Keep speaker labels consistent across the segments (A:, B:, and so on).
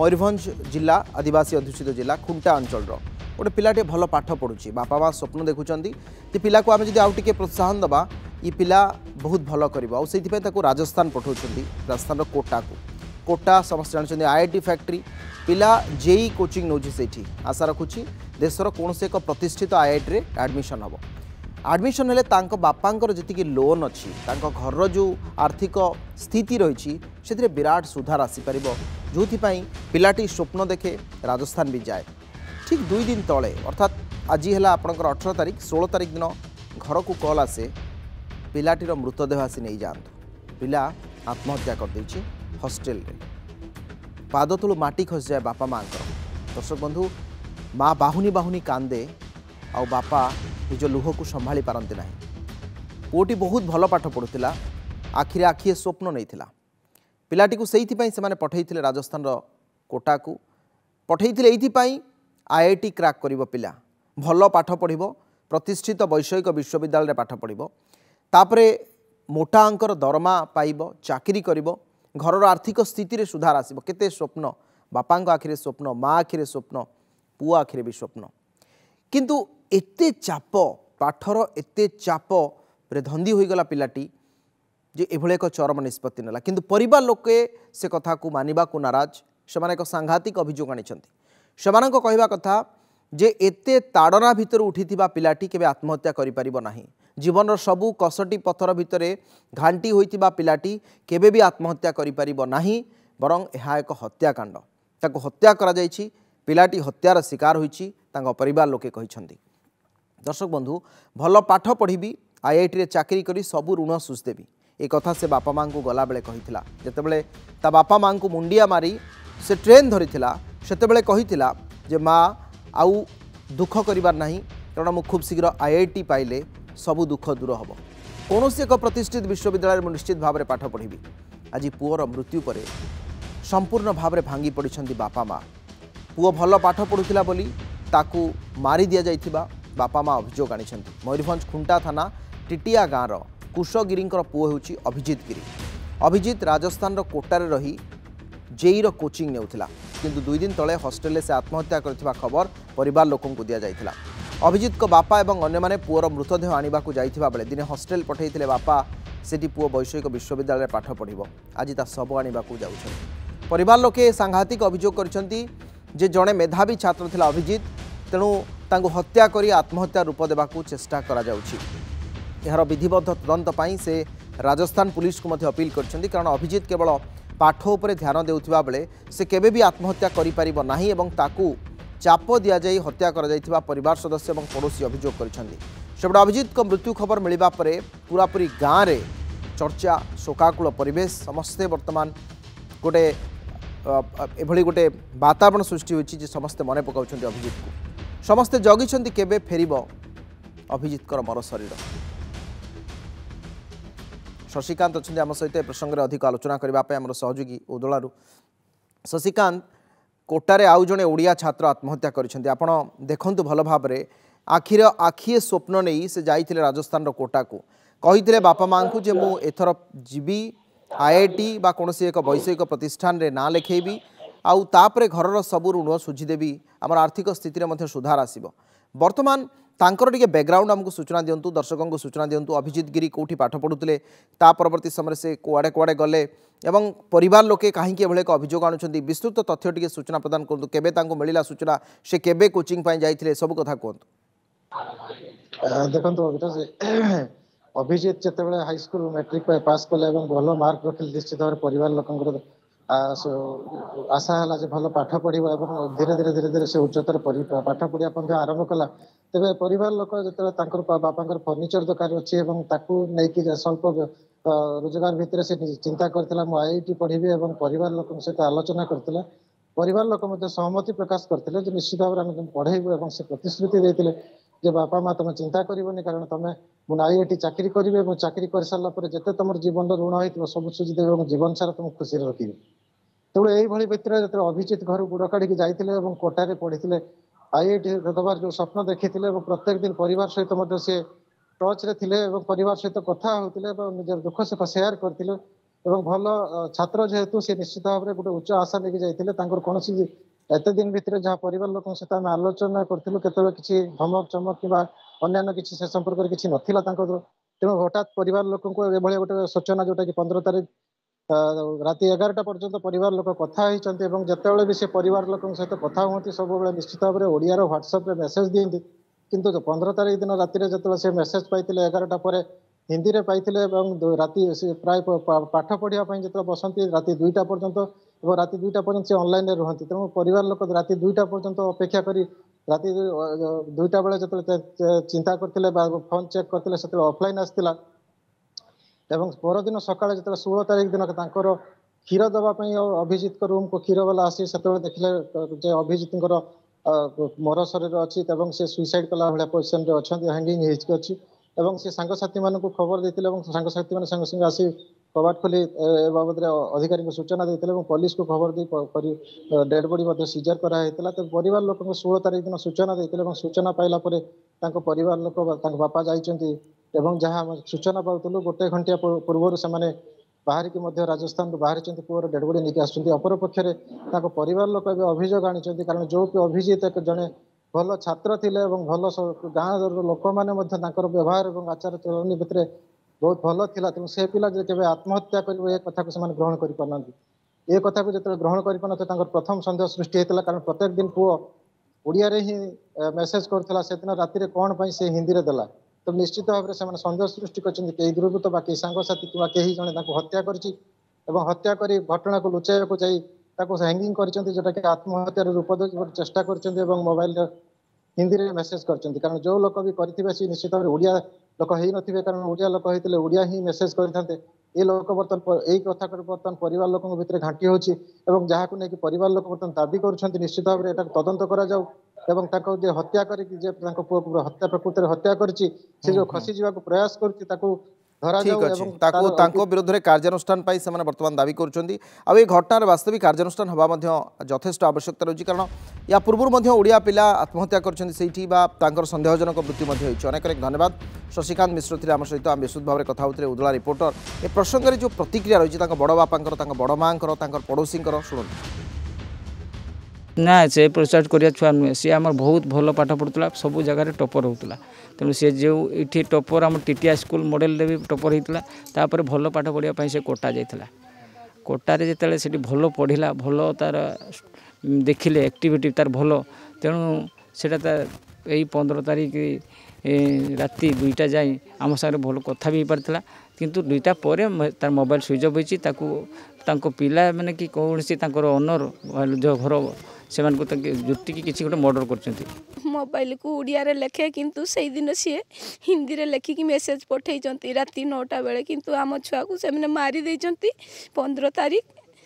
A: मयूरभंज जिला आदिवासी अध्युषित जिला खुंटा अंचल गोटे पिलाटे भल पाठ पढ़ुची बापा माँ स्वप्न देखुं पिला को आम जब आउ प्रोत्साहन दबा ये पिला बहुत भल कर राजस्थान पठाऊँ राजस्थान कोटा को कोटा समस्त जानते आईआईटी फैक्ट्री पिला जेई कोचिंग नौ आशा रखुची देशर कौन से एक प्रतिष्ठित आईआईटी एडमिशन हम एडमिशन हेले बापांकर जी लोन अच्छी घर जो आर्थिक स्थिति रही से विराट सुधार आसीपर जो पिलाटी स्वप्न देखे राजस्थान भी जाए ठीक 2 दिन तले अर्थात आज है आपंकर 18 तारिख 16 तारिख दिन घर को कॉल आसे पिलाटीर मृतदेह आसी नहीं जातु पिला आत्महत्या कर हॉस्टेल रे पाद तलू माटी खस जाए बापा माँ दर्शक बंधु माँ बाहुनी बाहुनी कांदे आ बापा निज लुह को संभाली पारती ना पुओटी बहुत भल पाठ पढ़ुला आखिरे आखिए स्वप्न नहीं पिलाटी को से पठे राजस्थान कोटा को पठे आईआईटी क्रैक कर पिला भल पाठ पढ़ प्रतिष्ठित वैषयिक विश्वविद्यालय पाठ पढ़ तापरे मोटा अंकर दरमा पाइब चाकरी कर घर आर्थिक स्थिति रे सुधार आसिब केते स्वप्न बापा आखिरे स्वप्न माँ आखिरे स्वप्न पुआ आखिरे भी स्वप्न किंतु एते चाप पाठर एते चाप रे धंदी होईगला पिलाटी जे एभले एक चरम निष्पत्ति नेला किंतु परिवार लोके से कथा को मानिबा को नाराज सेमाने एक सांघातिक अभियोग आनिछंती सेमानक कहवा कथा जे एते ताड़ना भितर उठिथिबा पिलाटी केबे आत्महत्या करि परिबो नाही जीवन सबू कसटी पथर भितर घांटी होइतिबा पिलाटी केबे भी आत्महत्या करि परिबो नाही बरं एहा एक हत्याकांड ताको हत्या करा जायछि पिलाटी हत्यार शिकार होइछि तांको परिवार लोके कहिछंती दर्शक बंधु भल पाठ पढ़ी आईआईटी रे चाकरी करी सबू ऋण सुझदेवी ए कथा से बापा माँ को गला बेले कहिथिला जेतेबेले ता बापा माँ को मुंडिया मारी से ट्रेन धरिथिला सेतेबेले कहिथिला जे माँ आउ दुख करिबार नाही कारण मु खूब शीघ्र आईआईटी पाइले सबू दुख दूर हम कौन से एक प्रतिष्ठित विश्वविद्यालय में निश्चित भाव में पाठ पढ़ी आज पुओर मृत्यु पर संपूर्ण भाव में भांगी पड़ती बापा माँ पुओ भल पाठ पढ़ुला बोली ताकू मारी दि जाइथिबा बापा माँ अभियोग आनी मयूरभंज खुंटा थाना टिटिया गाँवर कुशगिरी पुओ होउची अभिजित गिरी अभिजित राजस्थान कोटारे रही जेईर कोचिंग नेउथिला किंतु 2 दिन तले हॉस्टेल से आत्महत्या करथिबा खबर परिवार लोकन को दिया जाइथिला अभिजित को बापा एवं अन्य माने पुओर मृतदेह आनिबा को जाइथिबा बेले दिने हॉस्टेल पठेइथिले बापा सेठी पुओ वैषयिक विश्वविद्यालय पाठ पढ़िबो आज ता सब आनिबा को जाउछन परिवार लोके सांघातिक अभियोग करछंती जे जणे मेधावी छात्र थिला अभिजित तेणु तांको हत्या करी आत्महत्या रूप देबा को चेष्टा करा जाउछि एहार विधिबद्ध तदंत पई से राजस्थान पुलिस को मध्य अपील करछंती कारण अभिजित केवल पाठ उपरे ध्यान देउथिबा बेले से केबे भी आत्महत्या करि परिबो नाही एवं ताकू चाप दिया जाई हत्या करा जाइथिबा परिवार सदस्य और पड़ोसी अभियोग करिसेंती सेबडा अभिजित को मृत्यु खबर मिलवा परे पूरापूरी गाँव रे चर्चा शोकाकुल परिवेश समस्ते वर्तमान गोटे एभली गोटे वातावरण सृष्टि होइछि जे समस्ते मने पकाउछन्ती अभिजित को समस्ते जगिछन्ती केबे फेरिबो अभिजित कर मर शरीर शशिकांत अच्छे आम सहित प्रसंग में अधिक आलोचना करने आम सहयोगी उदलारू शशिकांत कोटारे आउ जड़े ओडिया छात्र आत्महत्या करिसेंती आपण देखंतु भल भाव में आखिए स्वप्न नहीं से जाइथिले राजस्थान कोटा को कही बापा माँ को जे मु एथर जीवी आईआईटी बा कौनसी एक वैषयिक प्रतिष्ठान रे ना लिखेबी आउ तापरे घरर सबू ऋण सुझीदेवी आम आर्थिक स्थिति में सुधार आसिबो वर्तमान तांकर टिके बैकग्राउंड आमको सूचना दिंतु दर्शकों को सूचना दिंतु अभिजित गिरी कौटी पाठ पढ़ुते ता परवर्ती समय से कुआड़े कुआड़े गले एवं परिवार लोके कहीं एक अभियोग आणुछंती विस्तृत तथ्य टिके सूचना प्रदान करतु केबे तांको मिलिला सूचना से केबे कोचिंग पाई जाइथिले सब कथा कहतु
B: देखंतु अभिजित जेतेबेले हाई स्कूल मैट्रिक पास कले एवं भल मार्क रखिले निश्चित भाव परिवार लोकंकर आशा है भल पाठ पढ़ा धीरे धीरे धीरे धीरे से उच्चतर पाठ पढ़ा आरंभ कला तेरे परिवार लोक जो बापा फर्निचर दुकान अच्छी नहीं स्वल्प रोजगार भितर से चिंता करता मु आईआईटी पढ़ी और परिवार लोक सहित आलोचना करता परिवार लोक सहमति प्रकाश करते निश्चित भाव में पढ़ेबू और से प्रतिश्रुति देते बापा माँ तुम चिंता करनी कारण तुम मुझे आईआईटी चाकरी करेंगे चाकरी कर सारापर जिते तुम जीवन ऋण हो सब सुझीदेवी और जीवन सारा तुम खुशी रखी तेणु यही भितर जो अभिजित घर गुड़ काढ़ी जाते कोटारे पढ़ी आईआईटी देवार जो स्वप्न देखी प्रत्येक दिन परिवार सहित सी टच रे थिले परिवार सहित कथा होते निजर दुख सुख सेयार करते ଏବଂ ଭଲ ଛାତ୍ର ଯେହେତु ସେ ନିଶ୍ଚିତ ଭାବରେ ଗୋଟେ ଉଚ୍ଚ ଆଶା ନେଇକି ଯାଇଥିଲେ। ତାଙ୍କର କୌଣସି ଏତେ ଦିନ ଭିତରେ ଯାହା ପରିବାର ଲୋକଙ୍କ ସହିତ ଆମେ ଆଲୋଚନା କରିଥିଲୁ କେତେବେଳେ କିଛି ଧମକ ଚମକ କିମ୍ବା ଅନ୍ୟାନ୍ୟ କିଛି ସେ ସମ୍ପର୍କରେ କିଛି ନଥିଲା ତାଙ୍କ ତେଣୁ ହଠାତ୍ ପରିବାର ଲୋକଙ୍କୁ ଏଭଳି ଗୋଟେ ସୂଚନା ଯୋଉଟା କି 15 ତାରିଖ ରାତି 11ଟା ପର୍ଯ୍ୟନ୍ତ ପରିବାର ଲୋକ କଥା ହେଇଛନ୍ତି ଏବଂ ଯେତେବେଳେ ବି ସେ ପରିବାର ଲୋକଙ୍କ ସହିତ କଥା ହୁଅନ୍ତି ସବୁବେଳେ ନିଶ୍ଚିତ ଭାବରେ ଓଡ଼ିଆର ହ୍ୱାଟ୍ସଆପ୍ରେ ମେସେଜ ଦିଅନ୍ତି। କିନ୍ତୁ 15 ତାରିଖ ଦିନ ରାତିରେ ଯେତେବେଳେ ସେ ମେସେଜ ପାଇଥିଲେ 11ଟା ପରେ ହିନ୍ଦୀରେ ପାଇଥିଲେ ଏବଂ ରାତି ସେ ପ୍ରାୟ ପାଠ ପଢ଼ିବା ପାଇଁ ଯେତେବେଳେ ବସନ୍ତି ରାତି 2ଟା ପର୍ଯ୍ୟନ୍ତ ଏବଂ ରାତି 2ଟା ପର୍ଯ୍ୟନ୍ତ ସେ ଅନଲାଇନରେ ରୁହନ୍ତି। ତେଣୁ ପରିବାର ଲୋକ ରାତି 2ଟା ପର୍ଯ୍ୟନ୍ତ ଅପେକ୍ଷା କରି ରାତି 2ଟା ବେଳେ ଯେତେବେଳେ ଚିନ୍ତା କରିଥିଲେ ବା ଫୋନ୍ ଚେକ୍ କରିଥିଲେ ସେତେବେଳେ ଅଫଲାଇନ୍ ଆସିଥିଲା ଏବଂ ପରଦିନ ସକାଳେ ଯେତେବେଳେ 16 ତାରିଖ ଦିନ ତାଙ୍କର କ୍ଷୀର ଦେବା ପାଇଁ ଅଭିଜିତଙ୍କ ରୁମ୍କୁ କ୍ଷୀର ବାଲା ଆସି ସେତେବେଳେ ଦେଖିଲେ ଯେ ଅଭିଜିତଙ୍କର ମର ଶରୀର ଅଛି ଏବଂ ସେ ସୁଇସାଇଡ୍ କଲା ଭଳିଆ ପୋଜିସନରେ ଅଛନ୍ତି, ହ୍ୟାଙ୍ଗିଂ ହେଇକି ଅଛି ଏବଂ ସେ ସାଙ୍ଗସାଥିମାନଙ୍କୁ ଖବର ଦେଇଥିଲେ ଏବଂ ସାଙ୍ଗସାଥିମାନେ ସାଙ୍ଗେ ସାଙ୍ଗେ ଆସି କବାଟ ଖୋଲି ଏ ବାବଦରେ ଅଧିକାରୀଙ୍କୁ ସୂଚନା ଦେଇଥିଲେ ଏବଂ ପୋଲିସକୁ ଖବର ଦେଇ ଡେଡ୍ ବଡି ମଧ୍ୟ ସିଜର କରାହେଇଥିଲା। ତ ପରିବାର ଲୋକଙ୍କୁ 16 ତାରିଖ ଦିନ ସୂଚନା ଦେଇଥିଲେ ଏବଂ ସୂଚନା ପାଇଲା ପରେ ତାଙ୍କ ପରିବାର ଲୋକ ତାଙ୍କ ବାପା ଯାଇଛନ୍ତି ଏବଂ ଯାହା ଆମେ ସୂଚନା ପାଉଥିଲୁ 1 ଘଣ୍ଟିଆ ପୂର୍ବରୁ ସେମାନେ ବାହାରିକି ମଧ୍ୟ ରାଜସ୍ଥାନରୁ ବାହାରିଛନ୍ତି, ପୁଅର ଡେଡ୍ ବଡି ନେଇକି ଆସୁଛନ୍ତି। ଅପରପକ୍ଷରେ ତାଙ୍କ ପରିବାର ଲୋକ ଏବେ ଅଭିଯୋଗ ଆଣିଛନ୍ତି କାରଣ ଯୋଉ ଅଭିଜିତ ଜଣେ ଭଲ ଛାତ୍ର ଥିଲେ ଏବଂ ଭଲ ଗାଁର ଲୋକମାନେ ମଧ୍ୟ ତାଙ୍କର ବ୍ୟବହାର ଏବଂ ଆଚାର ଚଳନୀ ଭିତରେ ବହୁତ ଭଲ ଥିଲା। ତେଣୁ ସେ ପିଲା ଯେ କେବେ ଆତ୍ମହତ୍ୟା କରିବ ଏ କଥାକୁ ସେମାନେ ଗ୍ରହଣ କରିପାରୁନାହାନ୍ତି। ଏ କଥାକୁ ଯେତେବେଳେ ଗ୍ରହଣ କରିପାରୁନଥିଲେ ତାଙ୍କର ପ୍ରଥମ ସନ୍ଦେହ ସୃଷ୍ଟି ହେଇଥିଲା କାରଣ ପ୍ରତ୍ୟେକ ଦିନ ପୁଅ ଓଡ଼ିଆରେ ହିଁ ମେସେଜ କରୁଥିଲା, ସେଦିନ ରାତିରେ କ'ଣ ପାଇଁ ସେ ହିନ୍ଦୀରେ ଦେଲା। ତ ନିଶ୍ଚିତ ଭାବରେ ସେମାନେ ସନ୍ଦେହ ସୃଷ୍ଟି କରିଛନ୍ତି କେହି ଦୁର୍ବୃତ୍ତ ବା କେହି ସାଙ୍ଗସାଥି କିମ୍ବା କେହି ଜଣେ ତାଙ୍କୁ ହତ୍ୟା କରିଛି ଏବଂ ହତ୍ୟା କରି ଘଟଣାକୁ ଲୁଚାଇବାକୁ ଯାଇ ତାକୁ ହ୍ୟାଙ୍ଗିଂ କରିଛନ୍ତି, ଯୋଉଟାକି ଆତ୍ମହତ୍ୟାର ରୂପ ଦେବାକୁ ଚେଷ୍ଟା କରିଛନ୍ତି ଏବଂ ମୋବାଇଲରେ ହିନ୍ଦୀରେ ମେସେଜ କରିଛନ୍ତି। କାରଣ ଯୋଉ ଲୋକ ବି କରିଥିବେ ସେ ନିଶ୍ଚିତ ଭାବରେ ଓଡ଼ିଆ ଲୋକ ହେଇନଥିବେ, କାରଣ ଓଡ଼ିଆ ଲୋକ ହେଇଥିଲେ ଓଡ଼ିଆ ହିଁ ମେସେଜ କରିଥାନ୍ତେ। ଏ ଲୋକ ବର୍ତ୍ତମାନ ଏଇ କଥାକୁ ବର୍ତ୍ତମାନ ପରିବାର ଲୋକଙ୍କ ଭିତରେ ଘାଣ୍ଟି ହେଉଛି ଏବଂ ଯାହାକୁ ନେଇକି ପରିବାର ଲୋକ ବର୍ତ୍ତମାନ ଦାବି କରୁଛନ୍ତି ନିଶ୍ଚିତ ଭାବରେ ଏଟାକୁ ତଦନ୍ତ କରାଯାଉ ଏବଂ ତାଙ୍କୁ ଯେ ହତ୍ୟା କରିକି ଯେ ତାଙ୍କ ପୁଅକୁ ହତ୍ୟା ପ୍ରକୃତରେ ହତ୍ୟା କରିଛି ସେ ଯୋଉ ଖସି ଯିବାକୁ ପ୍ରୟାସ କରୁଛି ତାକୁ
A: ঠিক
B: ଧରାଯାଉ
A: ଅଛି
B: ଏବଂ
A: ତାକୁ ତାଙ୍କ ବିରୁଦ୍ଧରେ କାର୍ଯ୍ୟାନୁଷ୍ଠାନ ପାଇଁ ସେମାନେ ବର୍ତ୍ତମାନ ଦାବି କରୁଛନ୍ତି। ଆଉ ଏ ଘଟଣାର ବାସ୍ତବିକ କାର୍ଯ୍ୟାନୁଷ୍ଠାନ ହେବା ମଧ୍ୟ ଯଥେଷ୍ଟ ଆବଶ୍ୟକତା ରହିଛି କାରଣ ୟା ପୂର୍ବରୁ ମଧ୍ୟ ଓଡ଼ିଆ ପିଲା ଆତ୍ମହତ୍ୟା କରିଛନ୍ତି ସେଇଠି ବା ତାଙ୍କର ସନ୍ଦେହଜନକ ମୃତ୍ୟୁ ମଧ୍ୟ ହୋଇଛି। ଅନେକ ଅନେକ ଧନ୍ୟବାଦ। ଶଶିକାନ୍ତ ମିଶ୍ର ଥିଲେ ଆମ ସହିତ, ଆମେ ବିଶୁଦ୍ଧ ଭାବରେ କଥା ହେଉଥିଲେ ଉଜ୍ଜଳା ରିପୋର୍ଟର। ଏ ପ୍ରସଙ୍ଗରେ ଯେଉଁ ପ୍ରତିକ୍ରିୟା ରହିଛି ତାଙ୍କ ବଡ଼ ବାପାଙ୍କର, ତାଙ୍କ ବଡ଼ ମାଆଙ୍କର, ତାଙ୍କର ପଡ଼ୋଶୀଙ୍କର ଶୁଣନ୍ତୁ।
C: ନା ସେ ପ୍ରୋସାଇଡ୍ କରିବା ଛୁଆ ନୁହେଁ, सी आम बहुत भल पाठ पढ़ुला, सब जगह टपर होता। तेणु सी जो ये टपर आम टीटीआई स्कूल मॉडल भी टपर होता भल पाठ पढ़ाई से कोटा जाता। कोटार जिते से भल पढ़ला भल तार देखिले एक्टिविटी तार भल, तेणु से यही 15 तारिख राति 2टा जाए आम सागर भल कथा भी पार्ला किंतु 2टा पर तार मोबाइल स्विच अफ होती पिला माने कि कौन सी ओनर जो घर से जुटी किसी गोटे मर्डर कर
D: मोबाइल को उड़िया रे लेखे किंतु से दिन सी हिंदी रे लेखिकी मेसेज पठे राति 9टा बेले किंतु आम छुआ को से मारी देइचंती 15 तारिख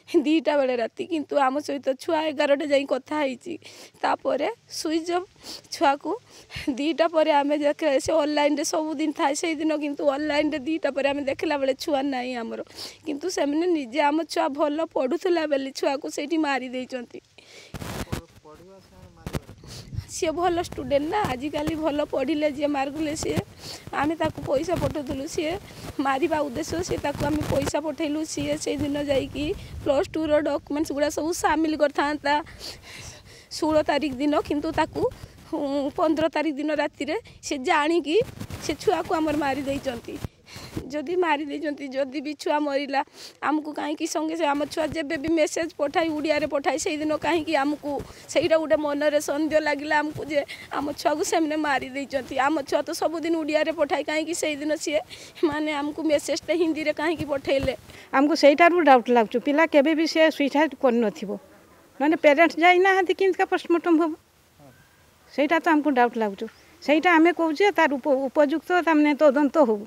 D: 2टा बेले राति किंतु आम सहित छुआ 11टा जाई कथा होईची तापरे स्विच ऑफ छुआ को 2टा पर आम देखे से ऑनलाइन रे सब दिन थाए से दिन किंतु ऑनलाइन रे 2टा पर आम देखला बेले छुआ नाही हमरो किंतु से निजे आम छुआ भल पढ़ुला बेली छुआ को सेठी मारी देइचंती। सी भल स्टूडेंट ना आजिकल भल पढ़ले जी मार्गले सी आम पैसा पठाऊलु सी मारिबा उद्देश्य सी आम पैसा पठेलु सी से दिन जाइकी +2 डॉक्यूमेंट्स गुड़ा सब सामिल करता 16 तारिख दिन किंतु ताकू 15 तारिख दिन राति से जानिकी से छुआ को आमर मारी देइचंती। जदि मारी देइचंती जदि भी छुआ मरिला आमको कहीं संगे से आम छुआ जब भी मेसेज पठाई उड़िया रे पठाई से दिन कहीं आमको सहीटा गोटे मनरे सन्देह लगिला आमको जे आम छुआ को से मारी देइचंती। आम छुआ तो सबुदिन उड़िया रे पठाई कहीं से दिन सी माने आमको मेसेज हिंदी रे कहीं पठेले
E: आमको सहीटारू डाउट लागु पिला केबे भी से सुइसाइड कर नथिबो माने पेरेंट्स जाई ना हती किंतका पोस्टमार्टम हो सहीटा तो आमको डाउट लागु सहीटा आमे कहूजे तार उपयुक्त तामने तदंत हो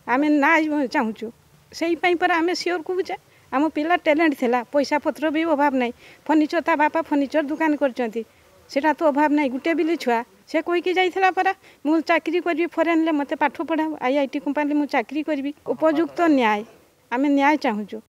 E: आमे ना चाहूँ से पर आम सियोर कहूचे आम पिला टैलेंट थिला पैसा पत्र भी अभाव नहीं फर्निचर ता बापा फर्निचर दुकान करचंती सेटा तो अभाव नहीं गुटे बिली छुआ से कहीकि जाइला परा मु चाकरी करी फरेन ले मते पाठ पढ़ा IIT कंपनी मु चाकरी करी उपयुक्त न्याय आम न्याय चाहूँ।